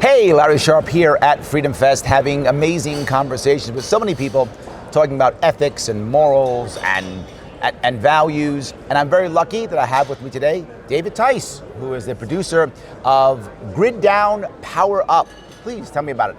Hey, Larry Sharpe here at FreedomFest, having amazing conversations with so many people talking about ethics and morals and values. And I'm very lucky that I have with me today David Tice, who is the producer of Grid Down, Power Up. Please tell me about it.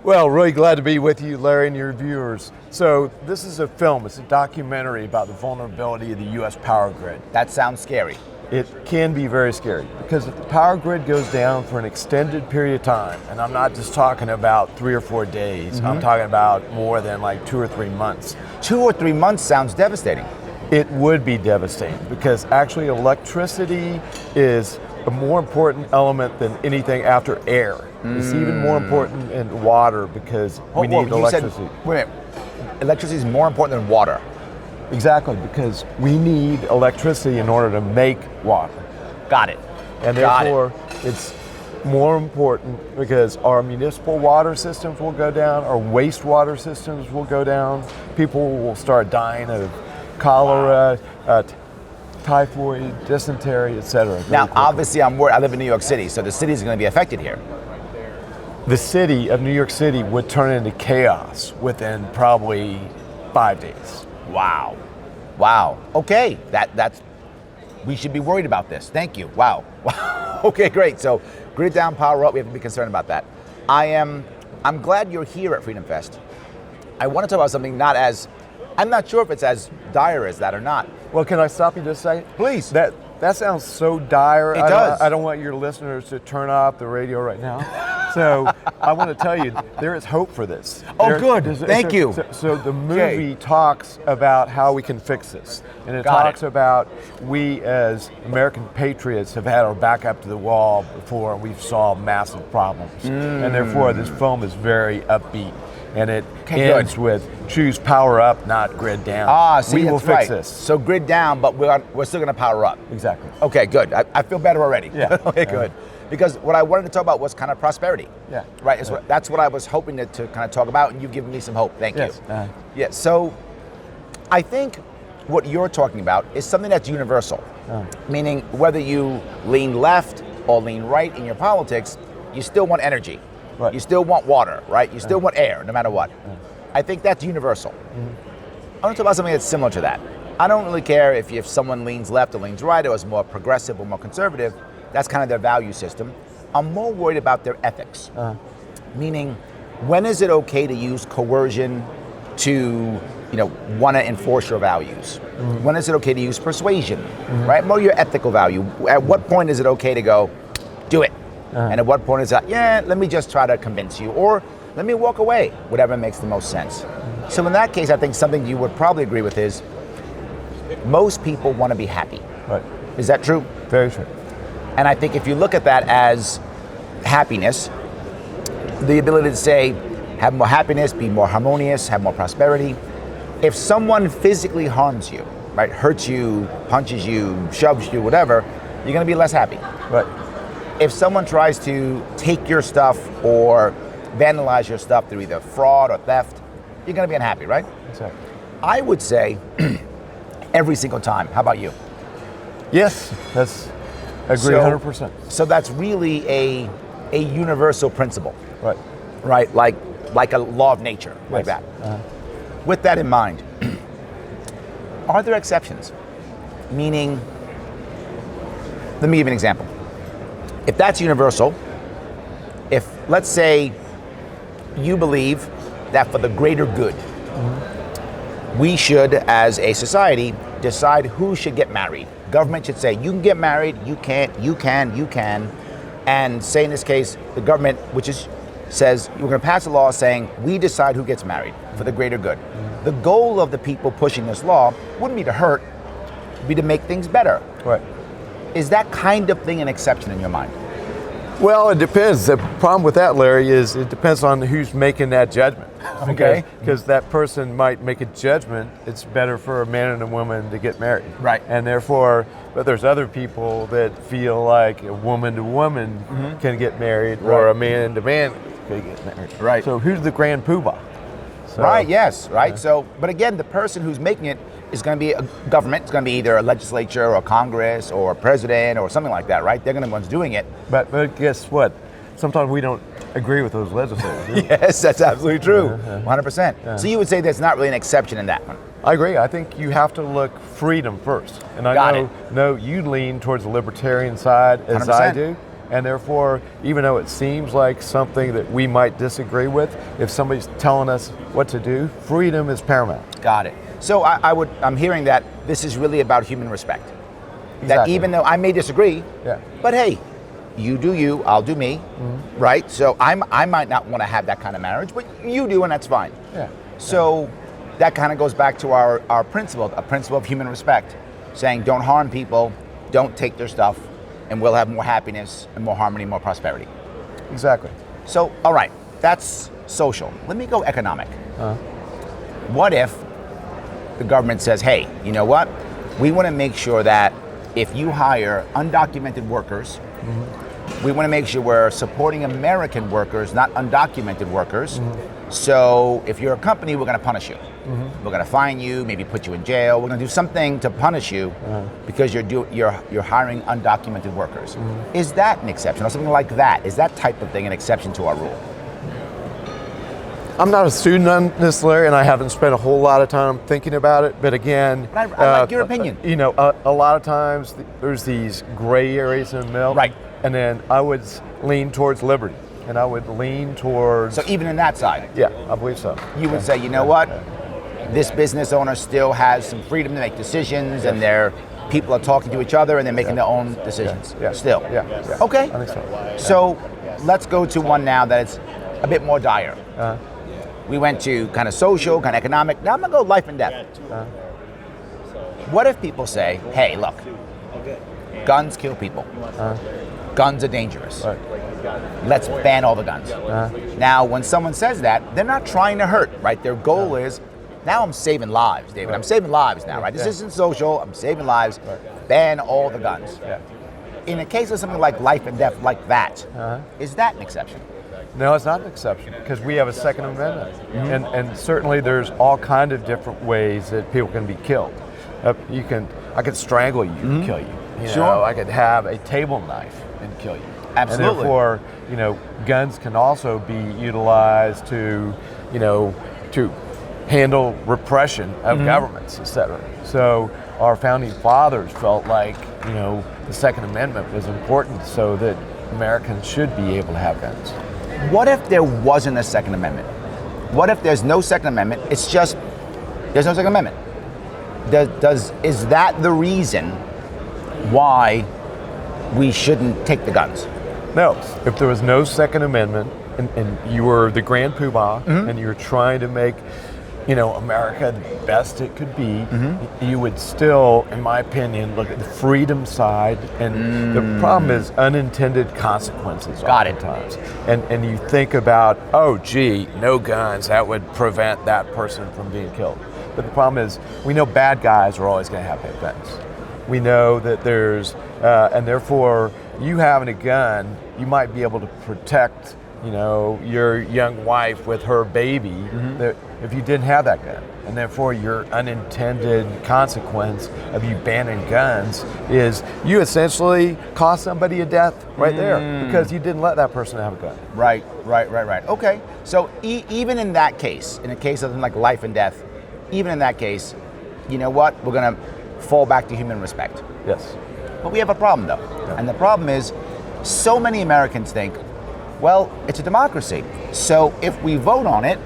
Well, really glad to be with you, Larry, and your viewers. So this is a film, it's a documentary about the vulnerability of the U.S. power grid. That sounds scary. It can be very scary because if the power grid goes down for an extended period of time, and I'm not just talking about 3 or 4 days, I'm talking about more than like 2 or 3 months. 2 or 3 months sounds devastating. It would be devastating because actually electricity is a more important element than anything after air. It's even more important in water because we need electricity. Wait a minute, electricity is more important than water. Exactly, because we need electricity in order to make water. Got it. And therefore, it's more important because our municipal water systems will go down, our wastewater systems will go down, people will start dying of cholera, typhoid, dysentery, etc. Now, obviously, I'm worried. I live in New York City, so the city is going to be affected here. The city of New York City would turn into chaos within probably 5 days. Wow. Wow. Okay. That's we should be worried about this. Thank you. Wow. Okay, great. So Grid Down, Power Up, we have to be concerned about that. I'm glad you're here at FreedomFest. I want to talk about something I'm not sure if it's as dire as that or not. Well, can I stop you just a second? Please. That sounds so dire. It does. I don't want your listeners to turn off the radio right now. So I want to tell you, there is hope for this. Oh, good. Thank you. So the movie talks about how we can fix this. And it talks about we as American patriots have had our back up to the wall before and we've solved massive problems. And therefore this film is very upbeat. And it ends with choose power up, not grid down. See, we will fix this. So grid down, but we're still going to power up. Exactly. Okay, good. I feel better already. Yeah. Okay, good. Because what I wanted to talk about was kind of prosperity. Yeah. Right. That's what I was hoping to kind of talk about, and you've given me some hope. Thank you. Yeah. So I think what you're talking about is something that's universal, meaning whether you lean left or lean right in your politics, you still want energy. Right. You still want water, right? You still want air, no matter what. I think that's universal. I want to talk about something that's similar to that. I don't really care if someone leans left or leans right or is more progressive or more conservative. That's kind of their value system. I'm more worried about their ethics. Meaning, when is it okay to use coercion to, want to enforce your values? When is it okay to use persuasion, right? More your ethical value. At what point is it okay to go, do it? And at what point is that, let me just try to convince you, or let me walk away, whatever makes the most sense. So in that case, I think something you would probably agree with is, most people want to be happy. Right. Is that true? Very true. And I think if you look at that as happiness, the ability to say, have more happiness, be more harmonious, have more prosperity. If someone physically harms you, right, hurts you, punches you, shoves you, whatever, you're going to be less happy. Right. If someone tries to take your stuff or vandalize your stuff through either fraud or theft, you're going to be unhappy, right? Exactly. I would say every single time. How about you? Yes, agree 100%. So that's really a universal principle. Right. Right? Like a law of nature, like that. With that in mind, are there exceptions? Meaning, let me give you an example. If that's universal, if, let's say, you believe that for the greater good, we should, as a society, decide who should get married. Government should say, you can get married, you can't, you can. And say in this case, the government, says, we're going to pass a law saying, we decide who gets married for the greater good. The goal of the people pushing this law wouldn't be to hurt, it'd be to make things better. Right. Is that kind of thing an exception in your mind? Well, it depends. The problem with that, Larry, is it depends on who's making that judgment. Okay. Because that person might make a judgment, it's better for a man and a woman to get married. Right. And therefore, but there's other people that feel like a woman to woman can get married, or a man to man can get married. Right. So who's the grand poobah? So, right, yes, right. So, but again, the person who's making it is going to be a government. It's going to be either a legislature or Congress or a president or something like that, right? They're going to be the ones doing it. But guess what? sometimes we don't agree with those legislators. Yes, that's absolutely true. 100%. So you would say there's not really an exception in that one. I agree. I think you have to look freedom first. And I know you lean towards the libertarian side as 100%. I do. And therefore, even though it seems like something that we might disagree with, if somebody's telling us what to do, freedom is paramount. Got it. So I'm hearing that this is really about human respect. Exactly. That even though I may disagree, Yeah. but hey, you do you, I'll do me, right? So I might not want to have that kind of marriage, but you do, and that's fine. Yeah. So that kind of goes back to our principle, a principle of human respect, saying don't harm people, don't take their stuff, and we'll have more happiness and more harmony, more prosperity. Exactly. So, all right, that's social. Let me go economic. What if the government says, hey, you know what? We want to make sure that if you hire undocumented workers, we want to make sure we're supporting American workers, not undocumented workers. So if you're a company, we're going to punish you. We're going to fine you, maybe put you in jail. We're going to do something to punish you because you're hiring undocumented workers. Is that an exception or something like that? Is that type of thing an exception to our rule? I'm not a student on this, Larry, and I haven't spent a whole lot of time thinking about it. But again, I like your opinion. You know, a lot of times there's these gray areas in the middle. Right. And then I would lean towards liberty, and I would lean towards. So even in that side, Yeah, I believe so. you would say, you know what? This business owner still has some freedom to make decisions, and their people are talking to each other, and they're making their own decisions. Yeah. Still. Yeah. Okay. I think so. So let's go to one now that is a bit more dire. We went to kind of social, kind of economic. Now I'm gonna go life and death. What if people say, hey, look, guns kill people. Guns are dangerous. Right. Let's ban all the guns. Now, when someone says that, they're not trying to hurt, right? Their goal is, now I'm saving lives, David. I'm saving lives now, right? This isn't social, I'm saving lives. Ban all the guns. In a case of something like life and death like that, is that an exception? No, it's not an exception because we have a Second Amendment, and certainly there's all kind of different ways that people can be killed. I could strangle you and kill you. You know, I could have a table knife and kill you. Absolutely. And therefore, you know, guns can also be utilized to, you know, to handle repression of governments, etc. So our founding fathers felt like, you know, the Second Amendment was important so that Americans should be able to have guns. What if there wasn't a Second Amendment? What if there's no Second Amendment? It's just, there's no Second Amendment. Is that the reason why we shouldn't take the guns? No, if there was no Second Amendment and you were the grand poobah and you were trying to make, you know, America the best it could be, you would still, in my opinion, look at the freedom side. And the problem is unintended consequences. Got it. Oftentimes. And you think about, oh, gee, no guns, that would prevent that person from being killed. But the problem is, we know bad guys are always going to have big guns. We know that there's, and therefore, you having a gun, you might be able to protect, you know, your young wife with her baby that if you didn't have that gun. And therefore your unintended consequence of you banning guns is you essentially caused somebody a death right there because you didn't let that person have a gun. Right. Okay, so even in that case, in a case of something like life and death, even in that case, you know what? We're gonna fall back to human respect. Yes. But we have a problem though. And the problem is, so many Americans think, well, it's a democracy. So if we vote on it,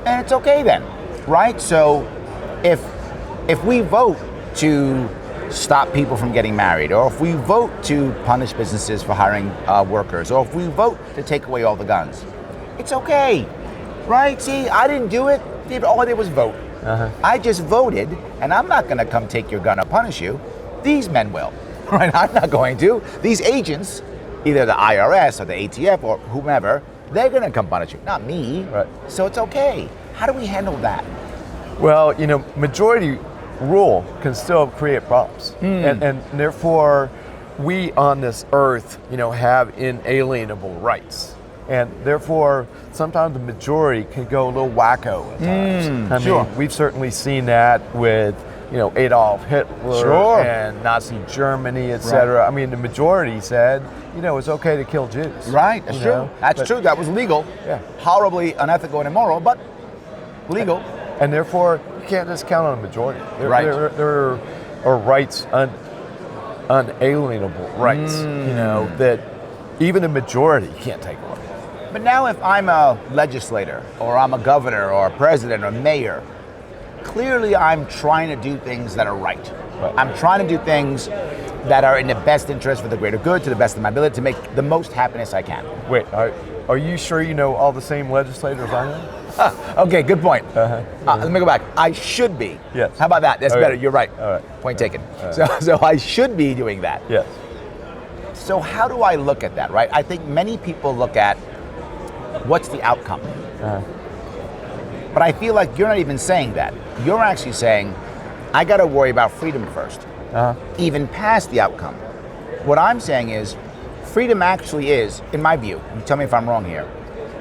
and it's okay then, right? So if we vote to stop people from getting married, or if we vote to punish businesses for hiring workers, or if we vote to take away all the guns, it's okay, right? See, I didn't do it. All I did was vote. I just voted, and I'm not gonna come take your gun or punish you. These men will, right? I'm not going to. These agents, either the IRS or the ATF or whomever, they're gonna come punish you, not me. Right. So it's okay. How do we handle that? Well, you know, majority rule can still create problems. And therefore, we on this earth, you know, have inalienable rights. And therefore, sometimes the majority can go a little wacko at times. I mean, we've certainly seen that with Adolf Hitler Sure. and Nazi Germany, etc. Right. I mean, the majority said, it's okay to kill Jews. Right, that's true. That's true. That was legal. Yeah. Horribly unethical and immoral, but legal. And therefore, you can't just count on a majority. Right. There are rights, unalienable rights, that even a majority can't take away. But now if I'm a legislator, or I'm a governor, or a president, or mayor, clearly I'm trying to do things that are right. I'm trying to do things that are in the best interest for the greater good, to the best of my ability, to make the most happiness I can. Wait, are you sure you know all the same legislators I know? Okay, good point. Let me go back. I should be. Yes. How about that? That's better. You're right. All right. Point taken. So I should be doing that. Yes. So how do I look at that, right? I think many people look at what's the outcome. But I feel like you're not even saying that. You're actually saying, I got to worry about freedom first, even past the outcome. What I'm saying is, freedom actually is, in my view, and tell me if I'm wrong here,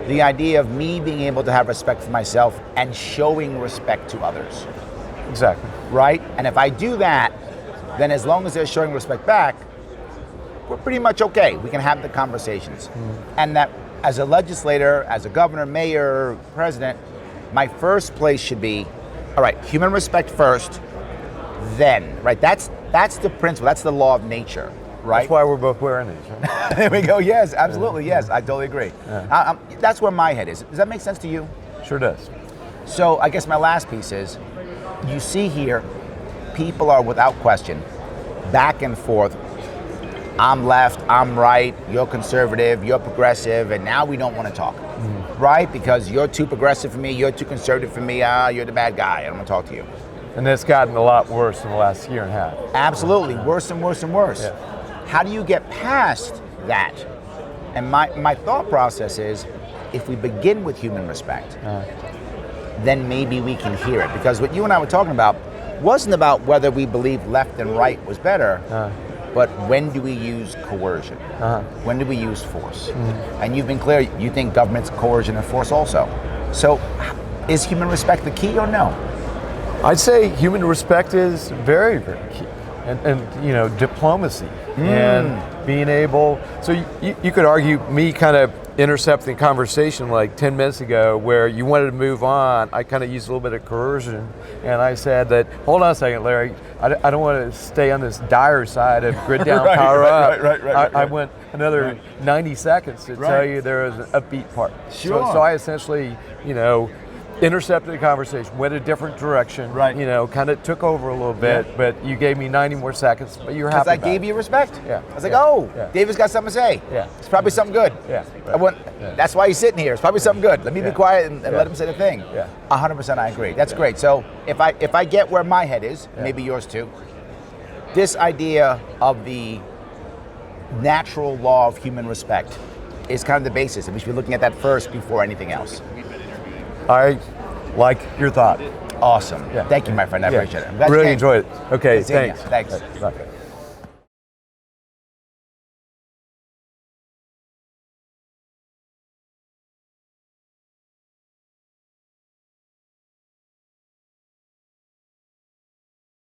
the idea of me being able to have respect for myself and showing respect to others. Exactly. Right? And if I do that, then as long as they're showing respect back, we're pretty much okay. We can have the conversations. And that as a legislator, as a governor, mayor, president, my first place should be, all right, human respect first, then, right? That's the principle, that's the law of nature, right? That's why we're both wearing these, right? There we go, yes, absolutely, yes, I totally agree. That's where my head is. Does that make sense to you? Sure does. So I guess my last piece is, you see here, people are without question, back and forth, I'm left, I'm right, you're conservative, you're progressive, and now we don't want to talk, right? Because you're too progressive for me, you're too conservative for me, you're the bad guy, I don't want to talk to you. And it's gotten a lot worse in the last year and a half. Absolutely, worse and worse and worse. Yeah. How do you get past that? And my thought process is, if we begin with human respect, then maybe we can hear it. Because what you and I were talking about wasn't about whether we believe left and right was better, but when do we use coercion? When do we use force? And you've been clear, you think government's coercion and force also. So is human respect the key or no? I'd say human respect is very, very key. And diplomacy and being able, so you could argue me kind of intercepting conversation like 10 minutes ago where you wanted to move on. I kind of used a little bit of coercion, and I said that, hold on a second, Larry, I don't want to stay on this dire side of grid down, power up. Right. I went another 90 seconds to tell you there was an upbeat part. Sure. So I essentially, intercepted the conversation, went a different direction, kind of took over a little bit, but you gave me 90 more seconds, but you're happy. Because I gave you respect. Yeah. I was like, David's got something to say. Yeah. It's probably something good. Yeah. That's why he's sitting here. It's probably something good. Let me be quiet and let him say the thing. Yeah. 100% I agree. That's great. So if I get where my head is, maybe yours too, this idea of the natural law of human respect is kind of the basis, and we should be looking at that first before anything else. I like your thought. Awesome. Yeah. Thank you, my friend. I appreciate it. I'm glad really you came. enjoyed it. Okay, Good seeing you. thanks. Thanks. Bye.